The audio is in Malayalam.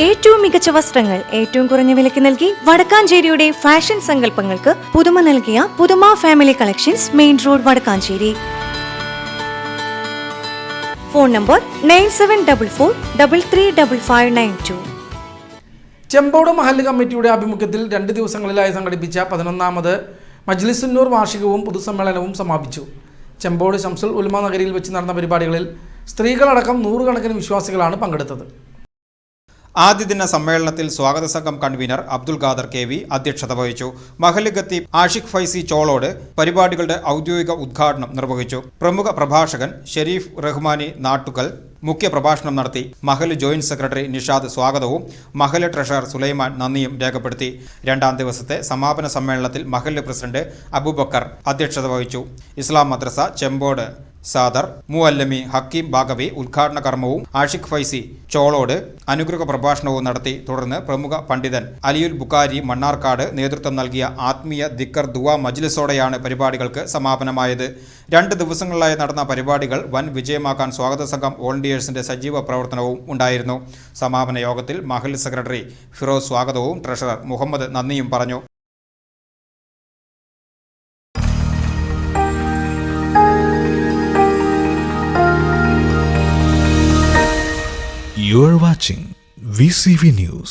ഏറ്റവും മികച്ച വസ്ത്രങ്ങൾ ഏറ്റവും കുറഞ്ഞ വിലയ്ക്ക് നൽകി വടക്കാഞ്ചേരിയുടെ ഫാഷൻ സങ്കല്പങ്ങൾക്ക് പുതുമ നൽകിയ പുതുമ family collections, main road, Vadakkanchery. Phone number 9744335592. Chembode മഹല്ല് കമ്മിറ്റിയുടെ ആഭിമുഖ്യത്തിൽ 2 ദിവസങ്ങളിലായി സംഘടിപ്പിച്ച 11ാമത് മജ്ലിസുന്നൂർ വാർഷികവും പൊതുസമ്മേളനവും സമാപിച്ചു. ചെമ്പോട് ശംസുൽ ഉലമ നഗരിയിൽ വെച്ച് നടന്ന പരിപാടികളിൽ സ്ത്രീകളടക്കം 100 കണക്കിന് വിശ്വാസികളാണ് പങ്കെടുത്തത്. ആദ്യ ദിന സമ്മേളനത്തിൽ സ്വാഗത സംഘം കൺവീനർ അബ്ദുൽ ഖാദർ കെ.വി. അധ്യക്ഷത വഹിച്ചു. മഹല്ല് ഖത്തീബ് ആഷിഖ് ഫൈസി ചോളോട് പരിപാടികളുടെ ഔദ്യോഗിക ഉദ്ഘാടനം നിർവഹിച്ചു. പ്രമുഖ പ്രഭാഷകൻ ഷെരീഫ് റഹ്മാനി നാട്ടുകൽ മുഖ്യ പ്രഭാഷണം നടത്തി. മഹല്ല് ജോയിന്റ് സെക്രട്ടറി നിഷാദ് സ്വാഗതവും മഹല്ല് ട്രഷറർ സുലൈമാൻ നന്ദിയും രേഖപ്പെടുത്തി. 2ാം ദിവസത്തെ സമാപന സമ്മേളനത്തിൽ മഹല്ല് പ്രസിഡന്റ് അബൂബക്കർ അധ്യക്ഷത വഹിച്ചു. ഇസ്ലാം മദ്രസ ചെമ്പോട് സാദർ മുഅല്ലമി ഹക്കീം ബാഗവി ഉദ്ഘാടന കർമ്മവും ആഷിഖ് ഫൈസി ചോളോട് അനുഗ്രഹ പ്രഭാഷണവും നടത്തി. തുടർന്ന് പ്രമുഖ പണ്ഡിതൻ അലിയുൽ ബുഖാരി മണ്ണാർക്കാട് നേതൃത്വം നൽകിയ ആത്മീയ ദിക്കർ ദുആ മജ്ലിസോടെയാണ് പരിപാടികൾക്ക് സമാപനമായത്. 2 ദിവസങ്ങളിലായി നടന്ന പരിപാടികൾ വൻ വിജയമാക്കാൻ സ്വാഗത സംഘം വോളണ്ടിയേഴ്സിന്റെ സജീവ പ്രവർത്തനവും ഉണ്ടായിരുന്നു. സമാപന യോഗത്തിൽ മഹല്ല് സെക്രട്ടറി ഫിറോസ് സ്വാഗതവും ട്രഷറർ മുഹമ്മദ് നന്ദിയും പറഞ്ഞു. You are watching VCV News.